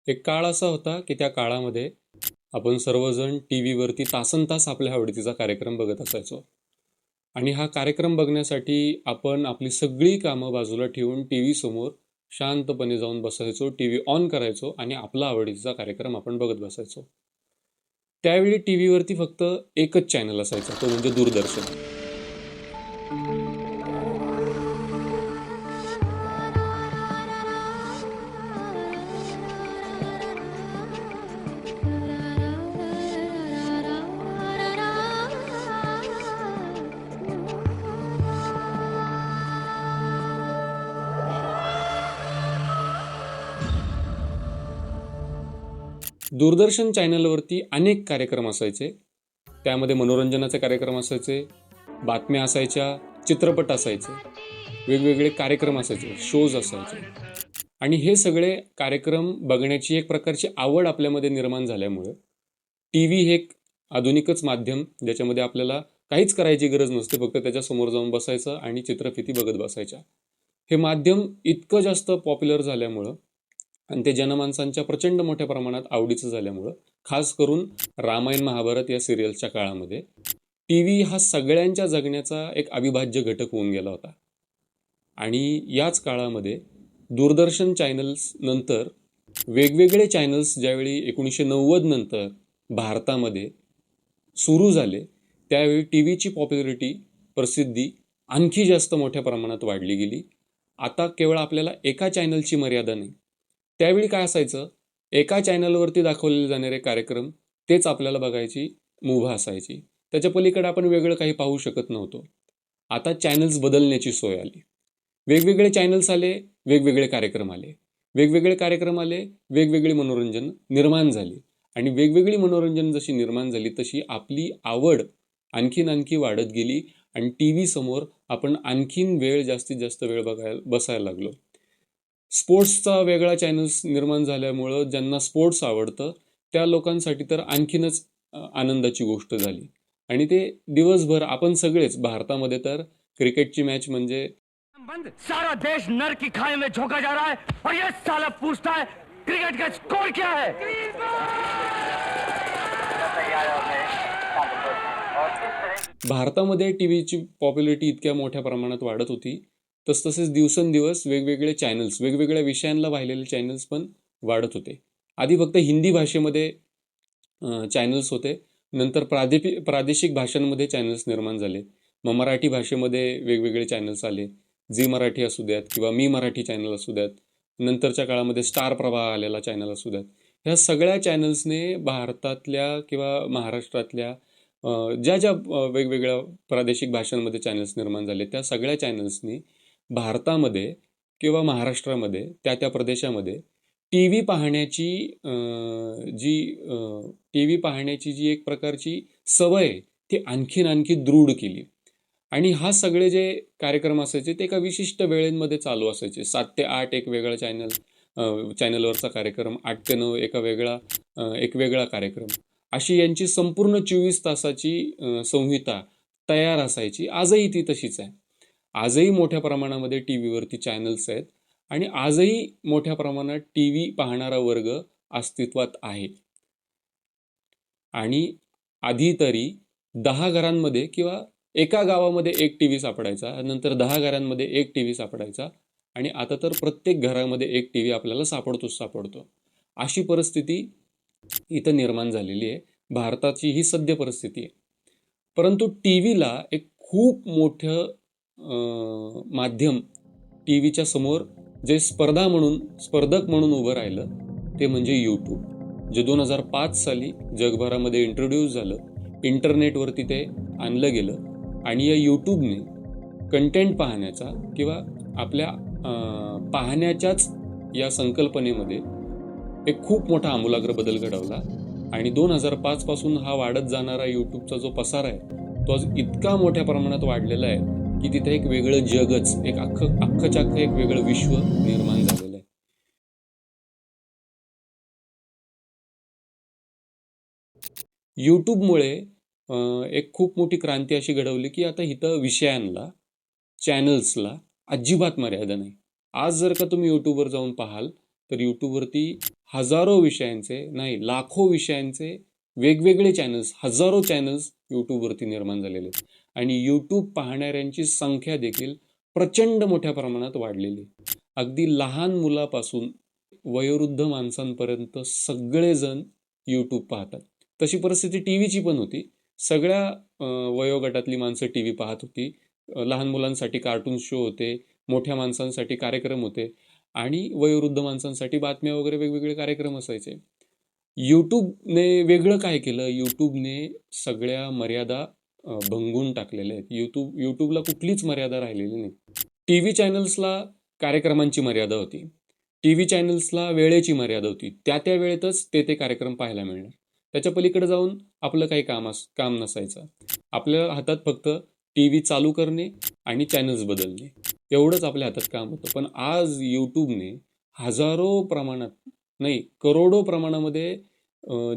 एक काळ असा होता की त्या काळामध्ये आपण सर्वजण टी व्हीवरती तासनतास आपल्या आवडतीचा कार्यक्रम बघत असायचो. आणि हा कार्यक्रम बघण्यासाठी आपण आपली सगळी कामं बाजूला ठेवून टी व्ही समोर शांतपणे जाऊन बसायचो, टी व्ही ऑन करायचो आणि आपला आवडतीचा कार्यक्रम आपण बघत बसायचो. त्यावेळी टी व्हीवरती फक्त एकच चॅनल असायचा, तो म्हणजे दूरदर्शन. दूरदर्शन चॅनलवरती अनेक कार्यक्रम असायचे. त्यामध्ये मनोरंजनाचे कार्यक्रम असायचे, बातम्या असायच्या, चित्रपट असायचे, वेगवेगळे कार्यक्रम असायचे, शोज असायचे. आणि हे सगळे कार्यक्रम बघण्याची एक प्रकारची आवड आपल्यामध्ये निर्माण झाल्यामुळे टी व्ही हे एक आधुनिकच माध्यम, ज्याच्यामध्ये आपल्याला काहीच करायची गरज नसते, फक्त त्याच्यासमोर जाऊन बसायचं आणि चित्रफिती बघत बसायच्या. हे माध्यम इतकं जास्त पॉप्युलर झाल्यामुळं आणि ते जनमानसांच्या प्रचंड मोठ्या प्रमाणात आवडीचं झाल्यामुळं, खास करून रामायण महाभारत या सिरियल्सच्या काळामध्ये टी व्ही हा सगळ्यांच्या जगण्याचा एक अविभाज्य घटक होऊन गेला होता. आणि याच काळामध्ये दूरदर्शन चॅनल्स नंतर वेगवेगळे चॅनल्स ज्यावेळी 1990 नंतर भारतामध्ये सुरू झाले, त्यावेळी टी व्हीची पॉप्युलरिटी, प्रसिद्धी आणखी जास्त मोठ्या प्रमाणात वाढली गेली. आता केवळ आपल्याला एका चॅनलची मर्यादा नाही. त्यावेळी काय असायचं, एका चॅनलवरती दाखवलेले जाणारे कार्यक्रम तेच आपल्याला बघायची मुभा असायची. त्याच्या पलीकडे आपण वेगळं काही पाहू शकत नव्हतो. आता चॅनल्स बदलण्याची सोय आली. वेगवेगळे चॅनल्स आले, वेगवेगळे कार्यक्रम आले. वेगवेगळे कार्यक्रम आले, वेगवेगळे मनोरंजन निर्माण झाली. आणि वेगवेगळी मनोरंजन जशी निर्माण झाली तशी आपली आवड आणखी वाढत गेली आणि टी व्ही समोर आपण आणखीन वेळ, जास्तीत जास्त वेळ बसायला लागलो. स्पोर्ट्सचा वेगळा चॅनल्स निर्माण झाल्यामुळं ज्यांना स्पोर्ट्स आवडतं त्या लोकांसाठी तर आणखीनच आनंदाची गोष्ट झाली. आणि ते दिवसभर आपण सगळेच, भारतामध्ये तर क्रिकेटची मॅच म्हणजे सारा देश नर की खाई में झोंका जा रहा है और ये साला पूछता है क्रिकेट का स्कोर क्या है. भारतामध्ये टीव्हीची पॉप्युलरिटी इतक्या मोठ्या प्रमाणात वाढत होती, तसतसेच दिवसेंदिवस वेगवेगळे चॅनल्स, वेगवेगळ्या विषयांना वाहिलेले चॅनल्स पण वाढत होते. आधी फक्त हिंदी भाषेमध्ये चॅनल्स होते, नंतर प्रादेशिक भाषांमध्ये चॅनल्स निर्माण झाले. मग मराठी भाषेमध्ये वेगवेगळे चॅनल्स आले, झी मराठी असू द्यात किंवा मी मराठी चॅनल असू द्यात, नंतरच्या काळामध्ये स्टार प्रवाह आलेला चॅनल असू द्यात. ह्या सगळ्या चॅनल्सने भारतातल्या किंवा महाराष्ट्रातल्या ज्या ज्या वेगवेगळ्या प्रादेशिक भाषांमध्ये चॅनल्स निर्माण झाले, त्या सगळ्या चॅनल्सनी भारतामध्ये किंवा महाराष्ट्रामध्ये त्या प्रदेशामध्ये टी व्ही पाहण्याची जी एक प्रकारची सवय आहे, ती आणखी दृढ केली. आणि हा सगळे जे कार्यक्रम असायचे ते एका विशिष्ट वेळेमध्ये चालू असायचे. 7 ते 8 एक वेगळा चॅनलवरचा कार्यक्रम, 8 ते 9 एक वेगळा कार्यक्रम, अशी यांची संपूर्ण 24 तासाची संहिता तयार असायची. आजही ती तशीच आहे. आजही मोठ्या प्रमाणामध्ये टी व्हीवरती चॅनल्स आहेत आणि आजही मोठ्या प्रमाणात टी व्ही पाहणारा वर्ग अस्तित्वात आहे. आणि आधी तरी 10 घरांमध्ये किंवा एका गावामध्ये एक टी व्ही सापडायचा, नंतर 10 घरांमध्ये एक टी व्ही सापडायचा आणि आता तर प्रत्येक घरामध्ये एक टी व्ही आपल्याला सापडतो. अशी परिस्थिती इथं निर्माण झालेली आहे. भारताची ही सद्य परिस्थिती आहे. परंतु टी व्हीला एक खूप मोठं माध्यम, टी व्हीच्या समोर जे स्पर्धक म्हणून उभं राहिलं, ते म्हणजे यूट्यूब, जे 2005 साली जगभरामध्ये इंट्रोड्यूस झालं. इंटरनेटवरती ते आणलं गेलं आणि या यूट्यूबने कंटेंट पाहण्याचा किंवा आपल्या पाहण्याच्याच या संकल्पनेमध्ये एक खूप मोठा आमूलाग्र बदल घडवला. आणि 2005 पासून हा वाढत जाणारा यूट्यूबचा जो पसार आहे, तो आज इतका मोठ्या प्रमाणात वाढलेला आहे की तिथे एक वेगळं जगच, एक अख्खं एक वेगळं विश्व निर्माण झालेलं आहे. यूट्यूबमुळे एक खूप मोठी क्रांती अशी घडवली की आता इथं विषयांना, चॅनल्सला अजिबात मर्यादा नाही. आज जर का तुम्ही यूट्यूबवर जाऊन पाहाल तर यूट्यूबवरती हजारो विषयांचे नाही लाखो विषयांचे वेगवेगळे चॅनल्स, हजारो चॅनल्स यूट्यूबवरती निर्माण झालेले आहेत. आणि यूट्यूब पाहणाऱ्यांची संख्या देखील प्रचंड मोठ्या प्रमाणात वाढलेली आहे. अगदी लहान मुलापासून वयोवृद्ध माणसांपर्यंत सगळेजण यूट्यूब पाहतात. तशी परिस्थिती टीव्हीची पण होती. सगळ्या वयोगटातली माणसं टीव्ही पाहत होती. लहान मुलांसाठी कार्टून शो होते, मोठ्या माणसांसाठी कार्यक्रम होते आणि वयोवृद्ध माणसांसाठी बातम्या वगैरे वेगवेगळे कार्यक्रम असायचे. यूट्यूबने वेगळं काय केलं? यूट्यूबने सगळ्या मर्यादा भंगून टाकलेल्या आहेत. यूट्यूबला कुठलीच मर्यादा राहिलेली नाही. टीव्ही चॅनल्सला कार्यक्रमांची मर्यादा होती. टीव्ही चॅनल्सला वेळेची मर्यादा होती. त्या वेळेतच ते कार्यक्रम पाहायला मिळणार. त्याच्या पलीकडे जाऊन आपलं काही काम नसायचं. आपल्या हातात फक्त टीव्ही चालू करणे आणि चॅनल्स बदलणे एवढंच आपल्या हातात काम होतं. पण आज यूट्यूबने हजारो प्रमाणात नाही करोडो प्रमाणामध्ये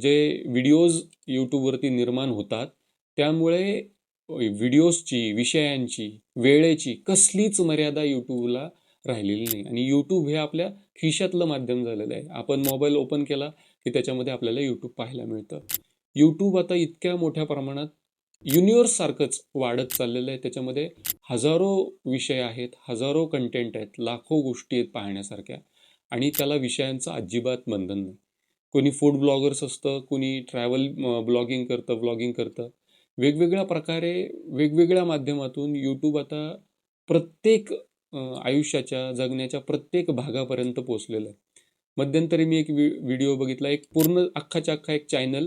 जे व्हिडिओज यूट्यूबवरती निर्माण होतात त्यामुळे व्हिडिओजची, विषयांची, वेळेची कसलीच मर्यादा यूट्यूबला राहिलेली नाही. आणि यूट्यूब हे आपल्या खिशातलं माध्यम झालेलं आहे. आपण मोबाईल ओपन केला की त्याच्यामध्ये आपल्याला यूट्यूब पाहायला मिळतं. यूट्यूब आता इतक्या मोठ्या प्रमाणात युनिव्हर्स सारखंच वाढत चाललेलं आहे. त्याच्यामध्ये हजारो विषय आहेत, हजारो कंटेंट आहेत, लाखो गोष्टी आहेत पाहण्यासारख्या आणि त्याला विषयांचं अजिबात बंधन नाही. कोणी फूड ब्लॉगर्स असतं, कोणी ट्रॅव्हल व्लॉगिंग करतं. वेगवेगळ्या प्रकारे वेगवेगळ्या माध्यमातून यूट्यूब आता प्रत्येक आयुष्याच्या जगण्याच्या प्रत्येक भागापर्यंत पोहोचलेलं आहे. मध्यंतरी मी एक व्हिडिओ बघितला, एक पूर्ण अख्खाच्या अख्खा एक चॅनल,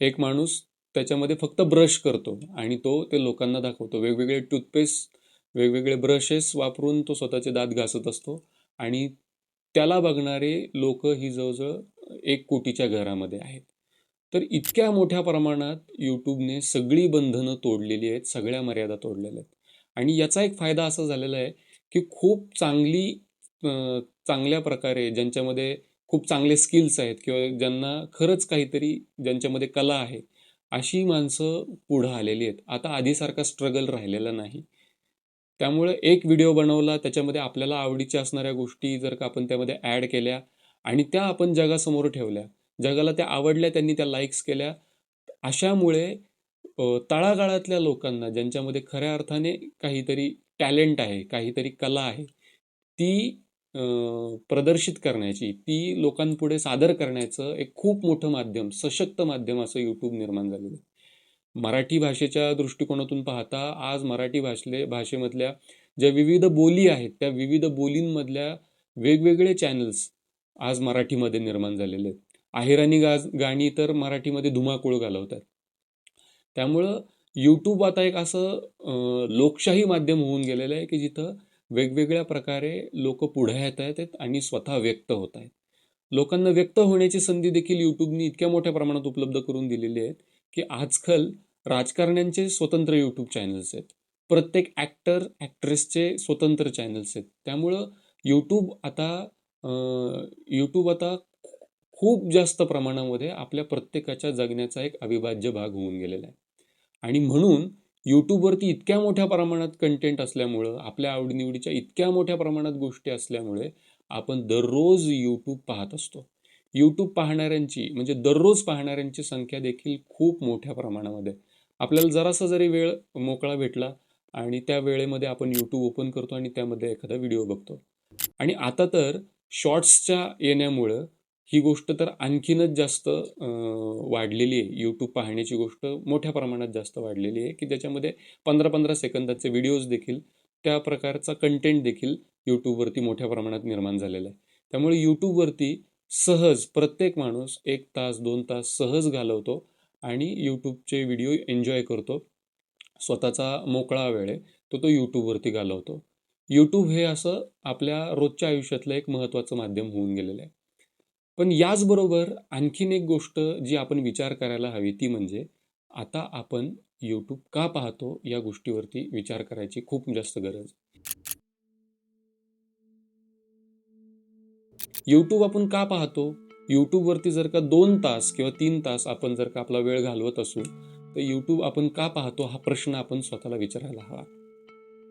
एक माणूस त्याच्यामध्ये फक्त ब्रश करतो आणि ते लोकांना दाखवतो. वेगवेगळे टूथपेस्ट, वेगवेगळे ब्रशेस वापरून तो स्वतःचे दात घासत असतो आणि त्याला बघणारे लोक ही जवळजवळ 1 कोटीच्या घरामध्ये आहेत. तर इतक्या मोठ्या प्रमाणात यूट्यूबने सगळी बंधनं तोडलेली आहेत, सगळ्या मर्यादा तोडलेल्या आहेत. आणि याचा एक फायदा असा झालेला आहे की खूप चांगल्या प्रकारे ज्यांच्यामध्ये खूप चांगले स्किल्स आहेत किंवा ज्यांना खरंच काहीतरी ज्यांच्यामध्ये कला आहे अशी माणसं पुढं आलेली आहेत. आता आधीसारखा स्ट्रगल राहिलेला नाही. त्यामुळे एक व्हिडिओ बनवला, त्याच्यामध्ये आपल्याला आवडीच्या असणाऱ्या गोष्टी जर का आपण त्यामध्ये ॲड केल्या आणि त्या आपण जगासमोर ठेवल्या, जगाला त्या आवडल्या, त्यांनी त्या लाईक्स केल्या, अशामुळे तळागाळातल्या लोकांना ज्यांच्यामध्ये खऱ्या अर्थाने काहीतरी टॅलेंट आहे, काहीतरी कला आहे, ती प्रदर्शित करण्याची, ती लोकांपुढे सादर करण्याचं एक खूप मोठं माध्यम, सशक्त माध्यम असं यूट्यूब निर्माण झालेलं आहे. मराठी भाषेच्या दृष्टिकोनातून पाहता आज मराठी भाषेमधल्या ज्या विविध बोली आहेत त्या विविध बोलींमधल्या वेगवेगळे चॅनल्स आज मराठीमध्ये निर्माण झालेले आहेत. अहिराणी गाणी तर मराठीमध्ये धुमाकूळ घालवतात. त्यामुळं यूट्यूब आता एक असं लोकशाही माध्यम होऊन गेलेलं आहे की जिथं वेगवेगळ्या प्रकारे लोक पुढे येत आहेत आणि स्वतः व्यक्त होत आहेत. लोकांना व्यक्त होण्याची संधी देखील यूट्यूबने इतक्या मोठ्या प्रमाणात उपलब्ध करून दिलेली आहेत की आजकाल राजकारण्यांचे स्वतंत्र यूट्यूब चॅनल्स आहेत, प्रत्येक ॲक्ट्रेसचे स्वतंत्र चॅनल्स आहेत. त्यामुळं यूट्यूब आता खूप जास्त प्रमाणामध्ये आपल्या प्रत्येकाच्या जगण्याचा एक अविभाज्य भाग होऊन गेलेला आहे. आणि म्हणून यूट्यूबवरती इतक्या मोठ्या प्रमाणात कंटेंट असल्यामुळं, आपल्या आवडीनिवडीच्या इतक्या मोठ्या प्रमाणात गोष्टी असल्यामुळे आपण दररोज यूट्यूब पाहत असतो. यूट्यूब पाहणाऱ्यांची म्हणजे दररोज पाहणाऱ्यांची संख्या देखील खूप मोठ्या प्रमाणामध्ये. आपल्याला जरासा जरी वेळ मोकळा भेटला आणि त्या वेळेमध्ये आपण यूट्यूब ओपन करतो आणि त्यामध्ये एखादा व्हिडिओ बघतो. आणि आता तर शॉर्ट्सच्या येण्यामुळं ही गोष्ट तर आणखीनच जास्त वाढलेली आहे. यूट्यूब पाहण्याची गोष्ट मोठ्या प्रमाणात जास्त वाढलेली आहे की ज्याच्यामध्ये 15-15 सेकंदाचे व्हिडिओज देखील, त्या प्रकारचा कंटेंट देखील यूट्यूबवरती मोठ्या प्रमाणात निर्माण झालेला आहे. त्यामुळे यूट्यूबवरती सहज प्रत्येक माणूस 1 तास 2 तास सहज घालवतो आणि यूट्यूबचे व्हिडिओ एन्जॉय करतो. स्वतःचा मोकळा वेळ आहे तो यूट्यूबवरती घालवतो. यूट्यूब हे असं आपल्या रोजच्या आयुष्यातलं एक महत्त्वाचं माध्यम होऊन गेलेलं आहे. पण याचबरोबर आणखीन एक गोष्ट जी आपण विचार करायला हवी ती म्हणजे आता आपण यूट्यूब का पाहतो या गोष्टीवरती विचार करायची खूप जास्त गरज. यूट्यूब आपण का पाहतो? यूट्यूबवरती जर का 2 तास किंवा 3 तास आपण जर का आपला वेळ घालवत असू तर यूट्यूब आपण का पाहतो हा प्रश्न आपण स्वतःला विचारायला हवा.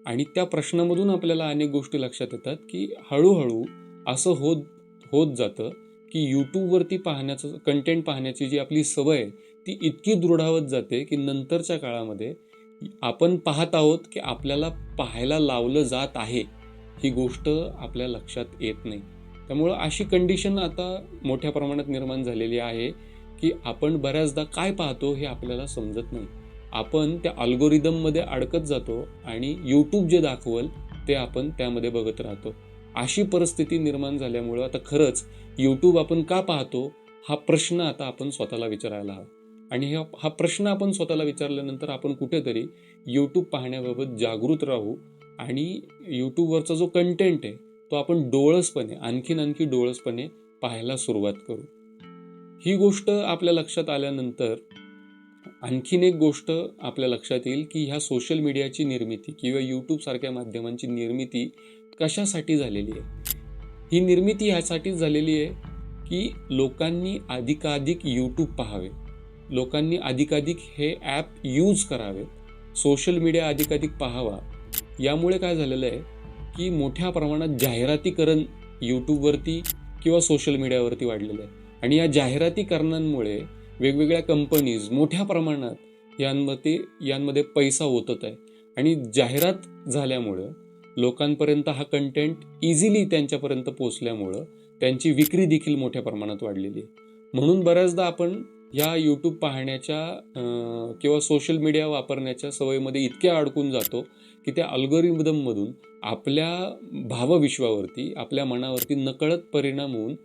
आणि त्या प्रश्नामधून आपल्याला अनेक गोष्टी लक्षात येतात की हळूहळू असं होत जातं की यूट्यूबवरती पाहण्याचं कंटेंट पाहण्याची जी आपली सवय आहे ती इतकी दृढावत जाते की नंतरच्या काळामध्ये आपण पाहत आहोत की आपल्याला पाहायला लावलं जात आहे ही गोष्ट आपल्या लक्षात येत नाही. त्यामुळं अशी कंडिशन आता मोठ्या प्रमाणात निर्माण झालेली आहे की आपण बऱ्याचदा काय पाहतो हे आपल्याला समजत नाही. आपण त्या अल्गोरिदममध्ये अडकत जातो आणि यूट्यूब जे दाखवल ते आपण त्यामध्ये बघत राहतो. अशी परिस्थिती निर्माण झाल्यामुळं आता खरंच यूट्यूब आपण का पाहतो हा प्रश्न आता आपण स्वतःला विचारायला हवा. आणि हा प्रश्न आपण स्वतःला विचारल्यानंतर आपण कुठेतरी यूट्यूब पाहण्याबाबत जागृत राहू आणि यूट्यूबवरचा जो कंटेंट आहे तो आपण डोळसपणे आणखी डोळसपणे पाहायला सुरुवात करू. ही गोष्ट आपल्या लक्षात आल्यानंतर आणखीन एक गोष्ट आपल्या लक्षात येईल की ह्या सोशल मीडियाची निर्मिती किंवा यूट्यूब सारख्या माध्यमांची निर्मिती कशासाठी झालेली आहे. ही निर्मिती ह्यासाठीच झालेली आहे की लोकांनी अधिकाधिक यूट्यूब पाहावे, लोकांनी अधिकाधिक हे ॲप यूज करावे, सोशल मीडिया अधिकाधिक पाहावा. यामुळे काय झालेलं आहे की मोठ्या प्रमाणात जाहिरातीकरण यूट्यूबवरती किंवा सोशल मीडियावरती वाढलेलं आहे. आणि या जाहिरातीकरणांमुळे वेगवेगळ्या कंपनीज मोठ्या प्रमाणात यांमध्ये पैसा ओतत आहे. आणि जाहिरात झाल्यामुळं लोकांपर्यंत हा कंटेंट इझिली त्यांच्यापर्यंत पोचल्यामुळं त्यांची विक्री देखील मोठ्या प्रमाणात वाढलेली आहे. म्हणून बऱ्याचदा आपण या यूट्यूब पाहण्याच्या किंवा सोशल मीडिया वापरण्याच्या सवयीमध्ये इतक्या अडकून जातो की त्या अल्गोरिदममधून आपल्या भावविश्वावरती आपल्या मनावरती नकळत परिणाम होऊन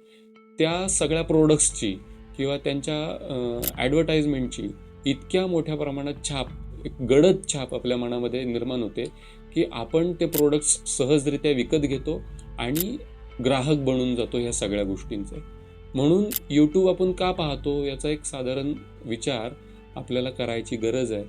त्या सगळ्या प्रोडक्ट्सची किंवा त्यांच्या ॲडव्हर्टाइजमेंटची इतक्या मोठ्या प्रमाणात छाप, गडद छाप आपल्या मनामध्ये निर्माण होते की आपण ते प्रोडक्ट्स सहजरित्या विकत घेतो आणि ग्राहक बनून जातो ह्या सगळ्या गोष्टींचे. म्हणून यूट्यूब आपण का पाहतो याचा एक साधारण विचार आपल्याला करायची गरज आहे.